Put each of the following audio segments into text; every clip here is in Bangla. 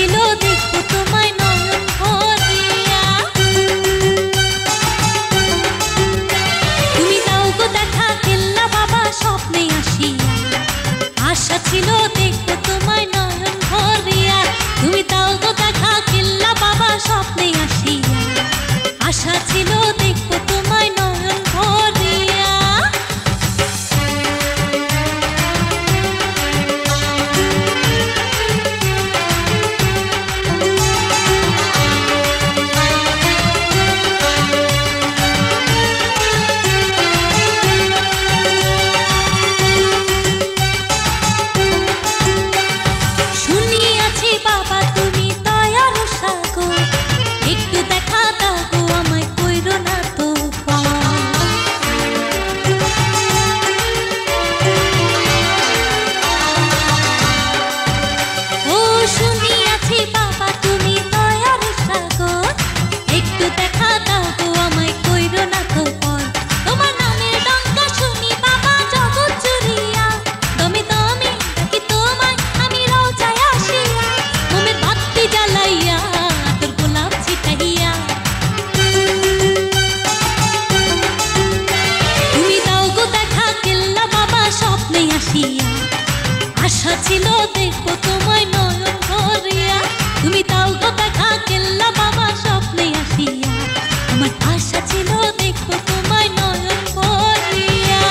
ছিল দেখবো তোমায় নয়ন ভরিয়া। তুমি দাও গো দেখা কেল্লা বাবা স্বপ্নে আসিয়া, আশা ছিল দেখবো তোমায় নয়ন ভরিয়া। তুমি দাও গো দেখা কেল্লা বাবা স্বপ্নে আসিয়া, আশা ছিল দেখবো তোমায় নয়ন ভরিয়া। শুনিয়াছি বাবা তুমি দয়ার সাগর, একটু দেখা দাও গো আমায় কইরো না তো ও। শুনিয়াছি বাবা তুমি দয়ার সাগর, একটু দেখা দাও গো আমায় কইরো না তো পর। তোমার নামের ডঙ্কা শুনি বাবা জগৎ জুড়িয়া, দমে দমে ডাকি তোমায় আমি রওজায় আসিয়া। মোমের বাতি জ্বালাইয়া তোর গোলাপ ছিটাইয়া, তুমি দাও গো দেখা কেল্লা বাবা স্বপ্নে আসিয়া, আশা ছিল দেখবো তোমায় নয়ন ভরিয়া। তুমি দাও গো দেখা কেল্লা বাবা স্বপ্নে আসিয়া, আমার আশা ছিল দেখবো তোমায় নয়ন ভরিয়া।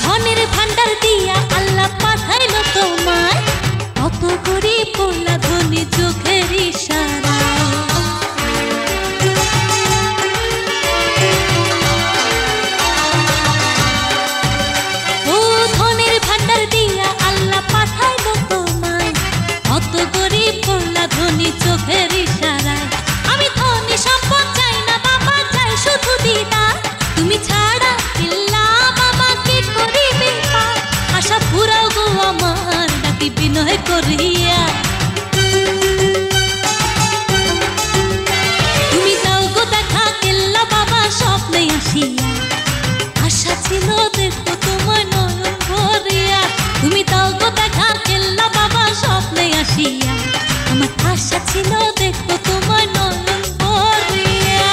ধনের ভান্ডার দিয়া আল্লাহ পাঠাইলো তোমায়, কত গরিব করলা ধনী চোখের ইশারায়। ও ধনের ভান্ডার দিয়া আল্লাহ পাঠাইলো তোমায়, কত গরিব করলা ধনী চোখের ইশারায়। আমি ধনী সম্পদ চাই না বাবা, চাই শুধু দিদার। তুমি ছাড়া কেল্লা বাবা কি করিবে পার, আশা পুরাও গো আমার ডাকি বিনয় করিয়া। তুমি দাও গো দেখা কেল্লা বাবা স্বপ্নে আসিয়া, আশা ছিল দেখবো তোমায় নয়ন ভরিয়া। তুমি দাও গো দেখা কেল্লা বাবা স্বপ্নে আসিয়া, আমার আশা ছিল দেখবো তোমায় নয়ন ভরিয়া।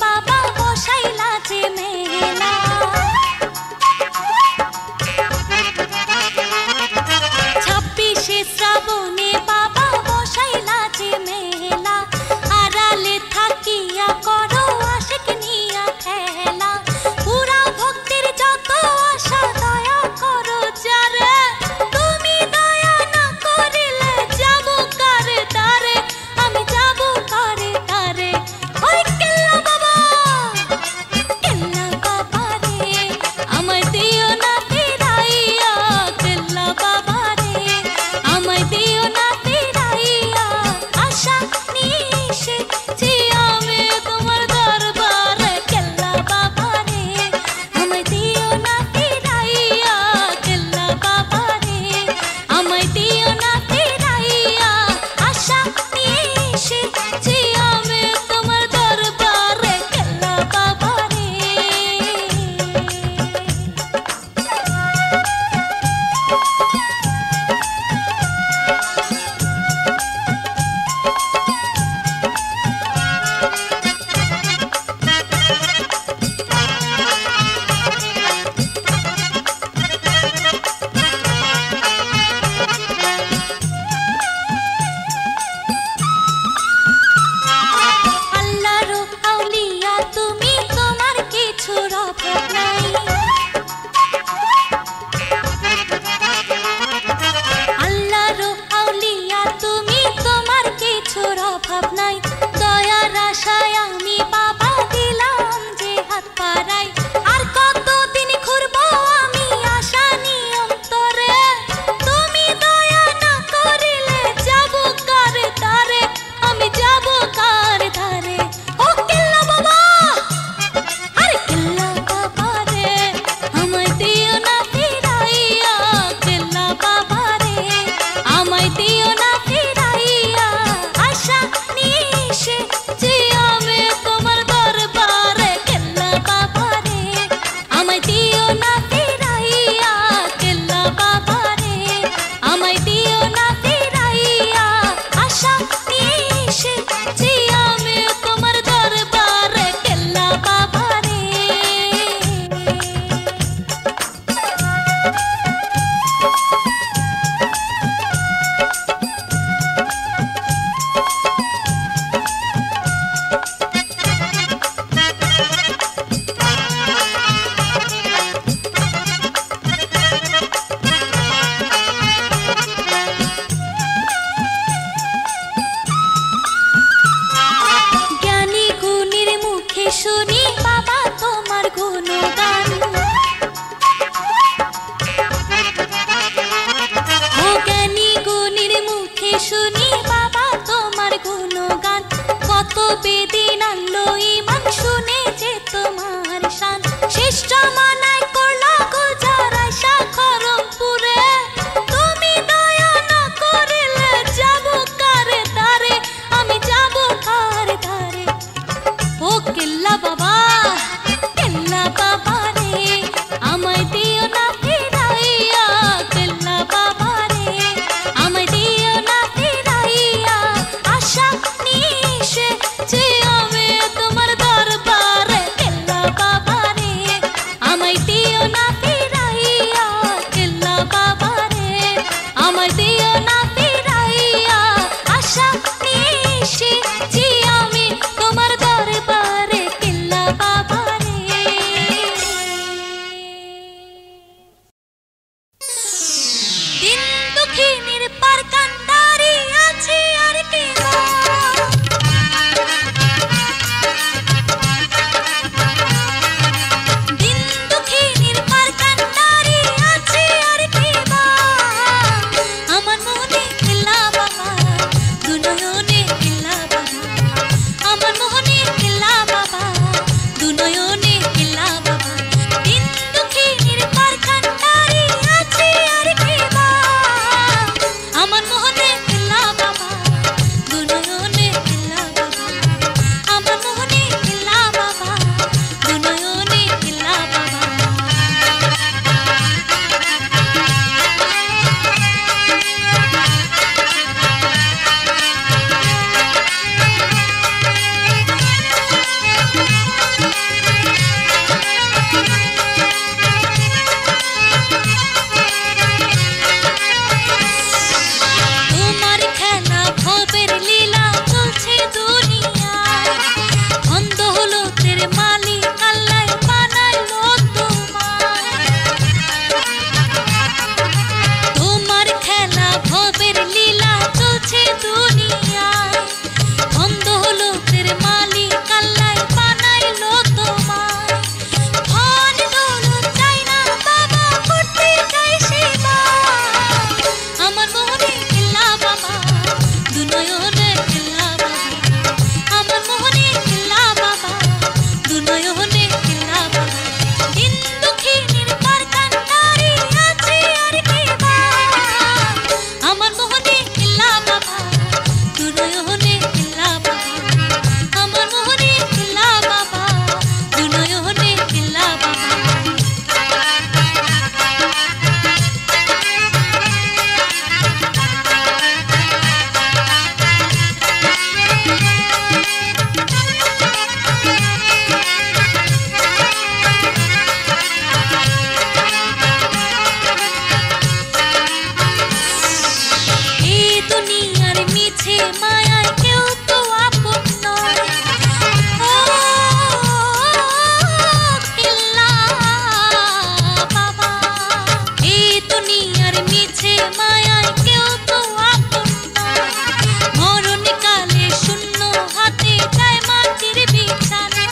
বাবা বসাইলা যে মেলা। 26শে শ্রাবণে বাবা বসাইলা যে মেলা, আড়ালে থাকিয়া করো আশিক নিয়া খেলা। পুরা ভক্তির যত আশা দয়া করো যারে, তুমি দয়া না করিলে যাব কার দ্বারে, আমি যাব কার দ্বারে। ওই কেল্লা বাবা রে, আমায় দিও না ফিরাইয়া, কেল্লা বাবা রে, আমায় দিও না ফিরাইয়া। আশা নিয়ে এসেছি আমি তোমার দরবারে, কেল্লা বাবা রে, আমায় দিও না ফিরাইয়া, কেল্লা বাবা রে, আমায় দিও না ফিরাইয়া। আশা নিয়ে এসেছি আমি তোমার দরবারে, কেল্লা বাবা রে। আল্লাহর আউলিয়া তুমি, তোমার কিছুর অভাব নাই। আল্লাহর আউলিয়া তুমি, তোমার কিছুর অভাব নাই। দয়ার আশায় আমি বাবা দিলাম যে হাত পাড়াই, আর কতদিন ঘুরবো আমি আশা নিয়ে অন্তরে। তুমি দয়া না করিলে যাব কার দ্বারে, আমি যাব কার ধারে। ও কেল্লা বাবা, আরে কেল্লা বাবা রে, আমায় দিও না ফিরাইয়া, কেল্লা বাবা রে, আমায় দিও না ফিরাইয়া। আশা নিয়ে এসেছি আমি তোমার দরবারে, কেল্লা বাবা রে, আমায় দিও না ফিরাইয়া, কেল্লা বাবা রে, আমায় দিও না ফিরাইয়া। আশা নিয়ে এসেছি আমি তোমার দরবারে, কেল্লা বাবা রে। জ্ঞানী গুণীর মুখে শুনি বাবা তোমার গুণগান, ও জ্ঞানী গুণীর মুখে শুনি বাবা তোমার গুণগান। কত বেদিন আনলো ইমান শুনে যে তোমার শান, শ্রেষ্ঠ মানায় করলা গুজার আশা খরমপুরে। তুমি দয়া না করিলে যাব কার দ্বারে, আমি যাব কার ধারে। ও কেল্লা বাবা, কেল্লা বাবা রে, আমায় দিও না ফিরাইয়া, কেল্লা বাবা রে, আমায় দিও না ফিরাইয়া। আশা নিয়ে এসেছি আমি তোমার দরবারে, মায়ায় কেউ তো আপন নয়। ও কিল্লা বাবা, এই দুনিয়ার মিছে মায়ায় কেউ তো আপন নয়। মরণকালে শূন্য হাতে যায় মাটির বিছানা।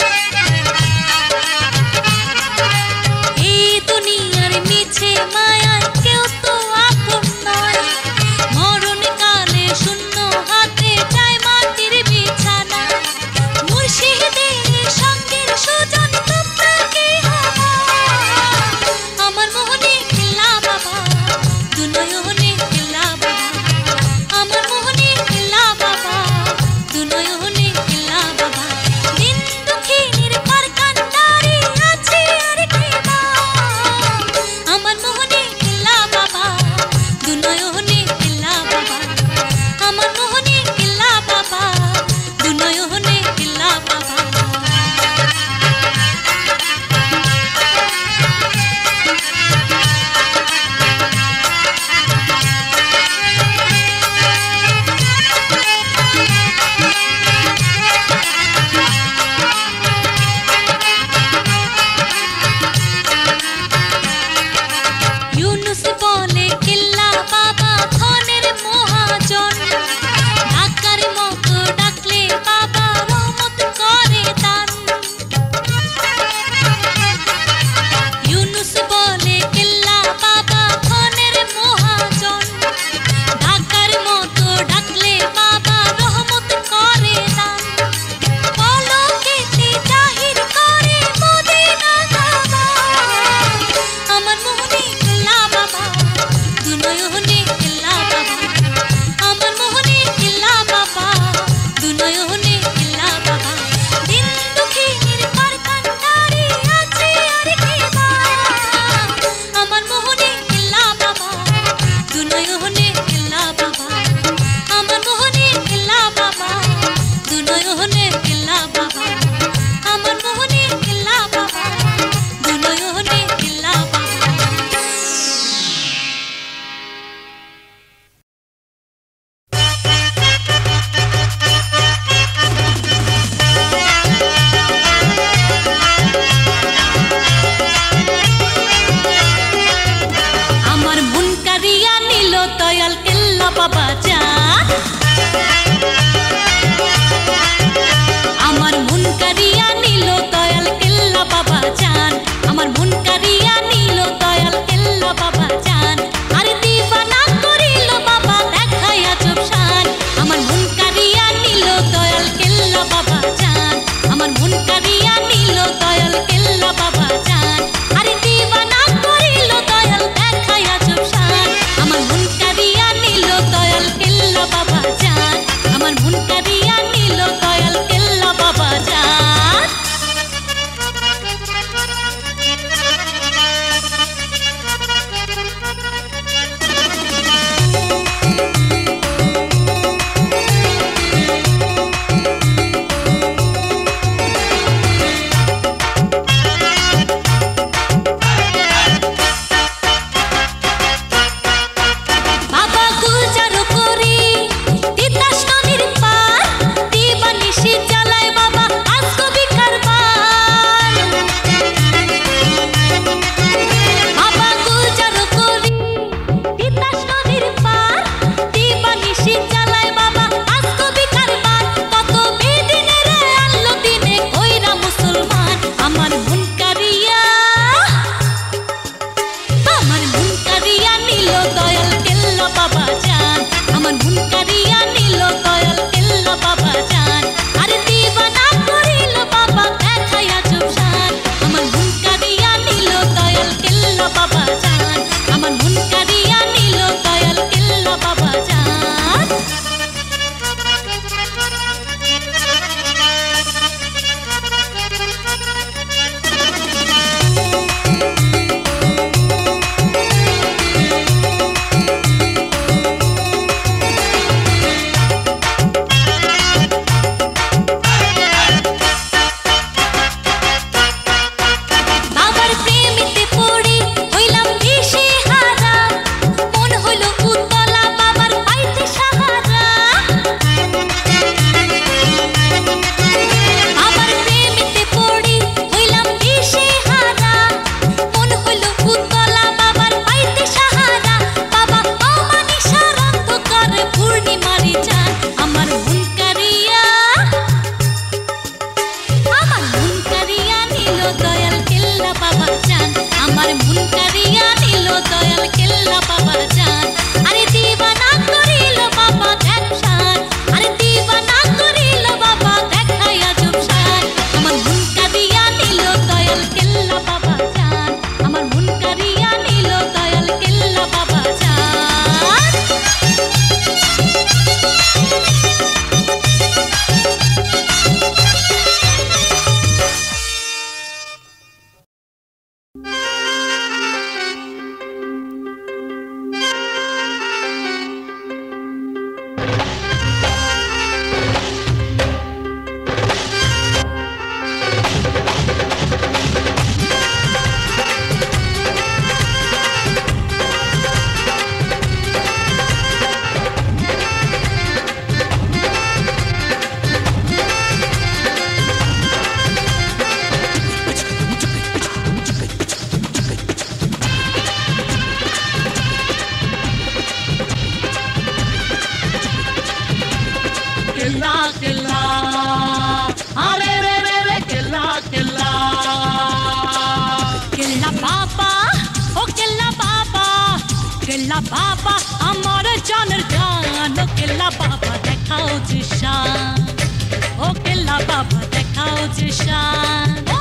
এই দুনিয়ার মিছে মায়ায় কেউ তো আপন নয়। মরণকালে শূন্য হাতে যায় মাটির বিছানা। মুর্শিদের সঙ্গের সুজন তোমরা কে হবা? আমার মোহনে কিল্লা বাবা, দুনয়নে কিল্লা বাবা। আমার মোহনে কিল্লা বাবা, দুনয়নে কিল্লা বাবা। দিন দুঃখিনীর পার কান্ডারি আছে আর কেবা। আমার মোহনে কিল্লা বাবা, দুনয়নে কিল্লা বাবা। আমার মোহনে কিল্লা বাবা, দুনয়নে কিল্লা বাবা। ইউনুস বলে কিল্লা বাবা ধনের মহাজন। ডাকার মতো ডাকলে বাবা রহমত করে দান। ইউনুস বলে কিল্লা বাবা ধনের মহাজন। ডাকার মতো ডাকলে বাবা রহমত করে দান। পলকেতে জাহির করে মদিনা বাবা। আমার মোহনে কিল্লা বাবা, দুনয়নে কিল্লা বাবা। আমার মোহনে কিল্লা বাবা, দুনয়নে কিল্লা বাবা। দিন দুঃখিনীর পার কান্ডারি আছে আর কেবা। আমার মোহনে কিল্লা বাবা, দুনয়নে কিল্লা বাবা। আমার মোহনে কিল্লা বাবা, দুনয়নে কিল্লা বাবা। আমার মোহনে কিল্লা বাবা, দুনয়নে কিল্লা বাবা। আমার মন কারিয়া নিল দয়াল কিল্লা বাবা জান। আমার মন কারিয়া নিল দয়াল কিল্লা বাবা জান। আমার মন কারিয়া নিল দয়াল কিল্লা বাবা জান। আরে দিবানা করিল বাবা দেখায় আজব শান। আমার মন কারিয়া নিল দয়াল কিল্লা বাবা জান। আমার মন কারিয়া নিল দয়াল কিল্লা বাবা জান। আরে দিবানা করিল দয়াল দেখায় আজব শান। আমার মন কারিয়া নিল দয়াল কিল্লা বাবা জান। আমার মন কারিয়া নিল দয়াল কিল্লা বাবা জান। বাবা গুলজার করি তিতাস নদীর পার। দিবানিশি জ্বালায় বাবা আজকে বিকারবার। বাবা গুলজার করি তিতাস নদীর পার। দিবানিশি জ্বালায় বাবা আজকে বিকারবার। কত বেদিনের আল্লো দিনে কইরা মুসলমান। আমার মন কারিয়া, আমার মন কারিয়া নিল দয়াল কিল্লা বাবা জান। আমার মন কারিয়া নিল দয়াল কিল্লা বাবা জান। আরে দিবানা করিল বাবা দেখায় আজব শান। আমার মন কারিয়া নিল দয়াল কিল্লা বাবা জান। আমার মন কারিয়া নিল দয়াল কিল্লা বাবা জান। পূর্ণিমারি চাঁদ আমার মন কারিয়া নিল দয়াল কেল্লা বাবা চাঁদ আমার মন কারিয়া নিল দয়াল কেল্লা বাবা চাঁদ আরে দিবানা করিল বাবা দেখছান আরে দিবানা করিল বাবা দেখায়া জুবসান আমার মন কারিয়া নিল দয়াল কেল্লা বাবা চাঁদ আমার মন কারিয়া নিল দয়াল কেল্লা বাবা চাঁদ কেল্লা বাবা আমার জানের জান ও কেল্লা বাবা দেখাও যে শান ও কেল্লা বাবা দেখাও যে শান ও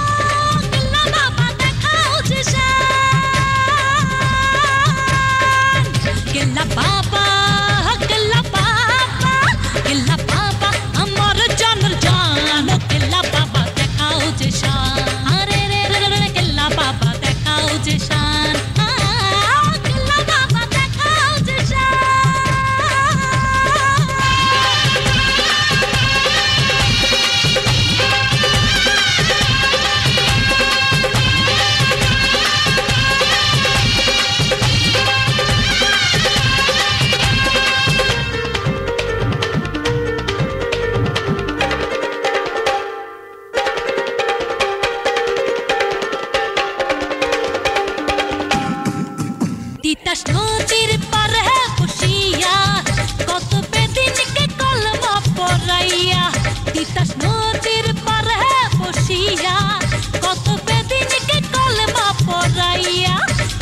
কেল্লা বাবা দেখাও যে শান কেল্লা বাবা কেল্লা বাবা কেল্লা বাবা আমার জানের জান ও কেল্লা বাবা দেখাও যে শান আরে রে রে রে কেল্লা বাবা দেখাও যে শান তিতাস নদীর পারে বসিয়া কত বেদিনকে কলমা পড়াইয়া তিতাস নদীর পারে বসিয়া কত বেদিনকে কলমা পড়াইয়া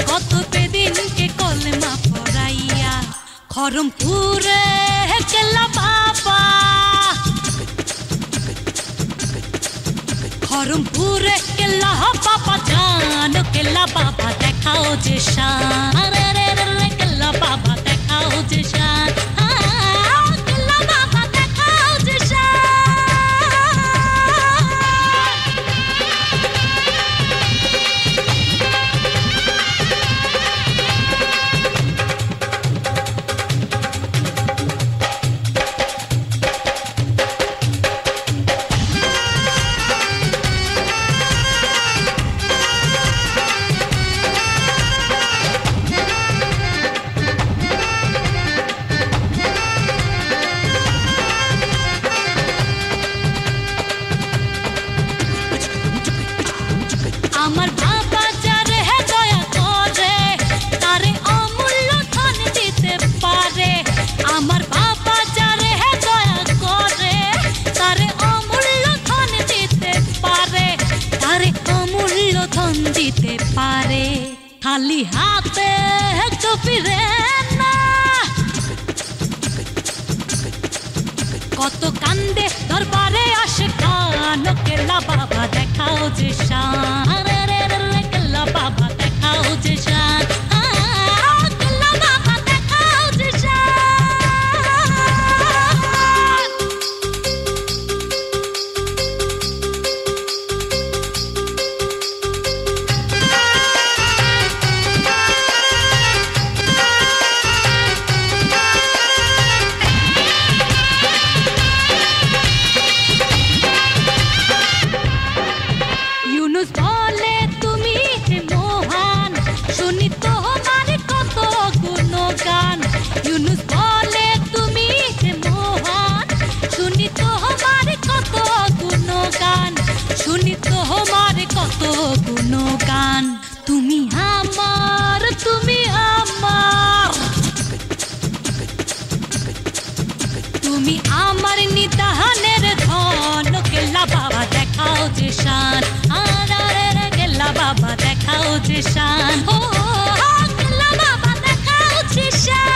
কত বেদিনকে কলমা পড়াইয়া খরমপুরে কেল্লা বাবা খরমপুরে কেল্লা বাবা জান কেল্লা বাবা দেখাও যে শান রে রে রে কেল্লা বাবা দেখাও যে শান কেল্লা বাবা দেখাও যে শান আমার বাবা যারে দয়া করে তারে অমূল্য ধন দিতে পারে আমার বাবা যারে দয়া করে তারে অমূল্য ধন দিতে পারে তারে অমূল্য ধন দিতে পারে খালি হাতে ফিরে না কত কান্দে দরবারে আসে কান কেল্লা বাবা দেখাও যে শান রে রে রে কেল্লা বাবা দেখাও যে শান কেল্লা বাবা দেখাও যে শান ইউনুস বলে তুমি আমার নিদানের ধন কেল্লা বাবা দেখাও যে শান আরে কেল্লা বাবা দেখাও যে শান ও কেল্লা বাবা দেখাও যে শান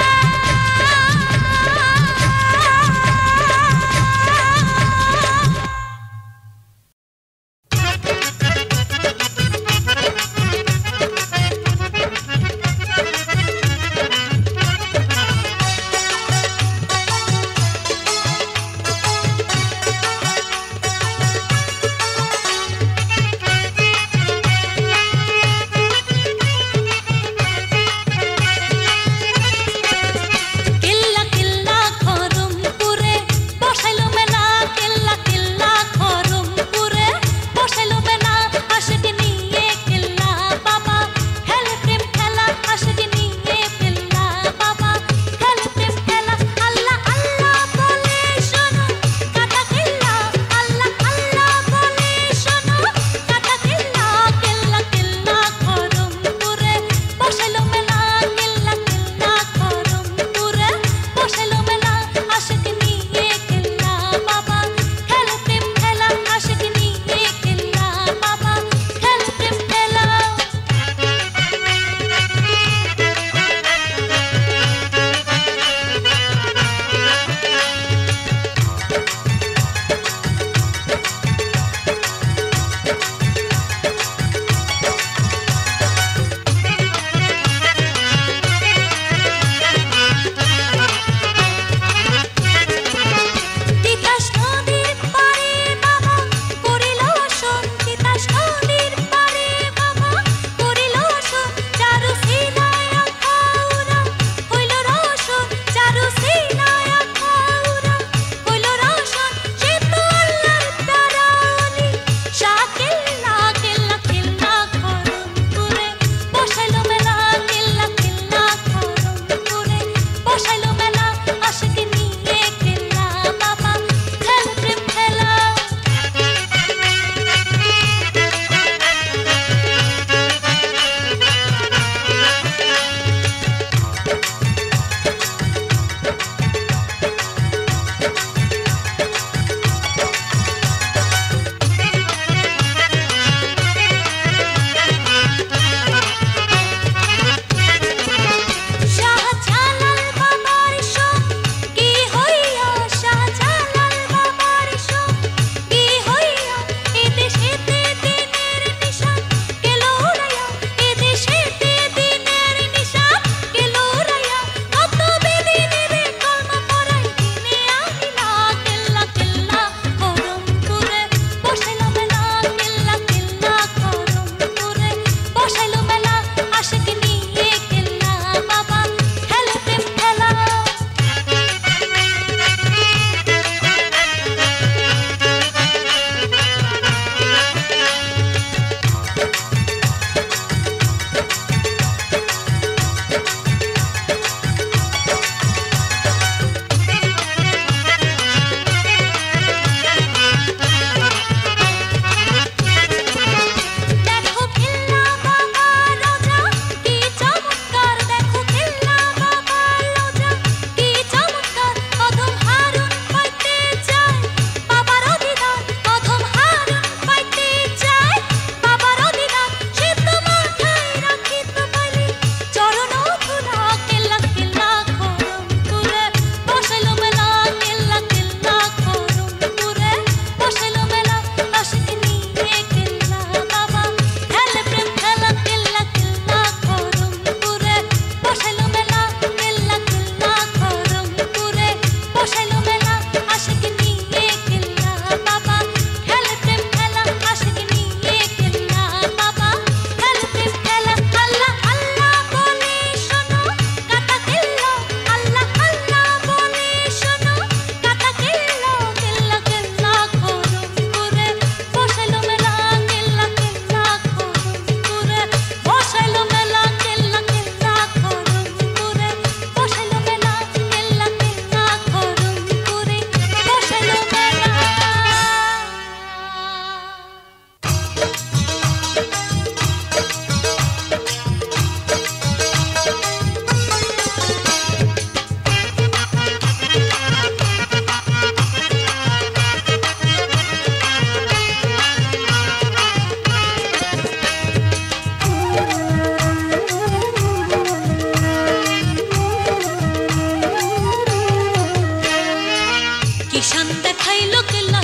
কিষান দেখাইলো কেল্লা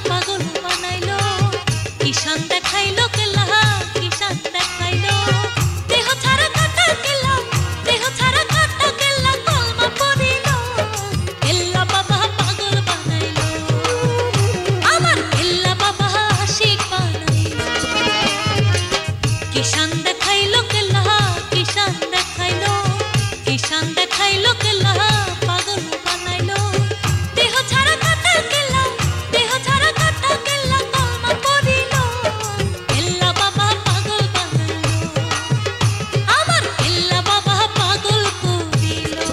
পাগল বানাইলো কিষান দেখাইলো কেল্লা কিষান দেখাইলো দেহ ছাড়া কাটা কেল্লা দেহ ছাড়া কাটা কেল্লা কলমা পড়িলো কেল্লা বাবা পাগল বানাইলো আমার কেল্লা বাবা আশিক বানাইলো কিষান দেখাইলো কেল্লা কিষান দেখাইলো কিষান দেখাইলো কেল্লা পাগল বানাইলো দেহ ছাড়া কাটা কেল্লা দেহ ছাড়া কাটা কেল্লা কলমা পড়িলো কেল্লা বাবা পাগল বানাইলো আমার কেল্লা বাবা পাগল করিলো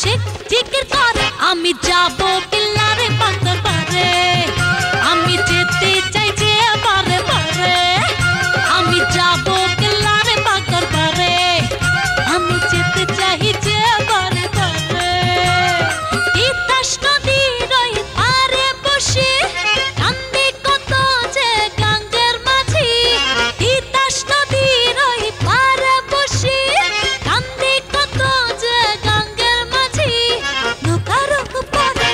আশিক জিকির করে আমি যাব বিল্লারে বান্দর পারে আমি যেতে চাই যে বারে বারে আমি যাব বিল্লারে বান্দর পারে আমি যেতে চাই যে বারে বারে তিতাস নদীর ওই পারে বসে কান্দি কত যে গাঙ্গের মাঝি তিতাস নদীর ওই পারে বসে কান্দি কত যে গাঙ্গের মাঝি নৌকার উপরে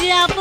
যাব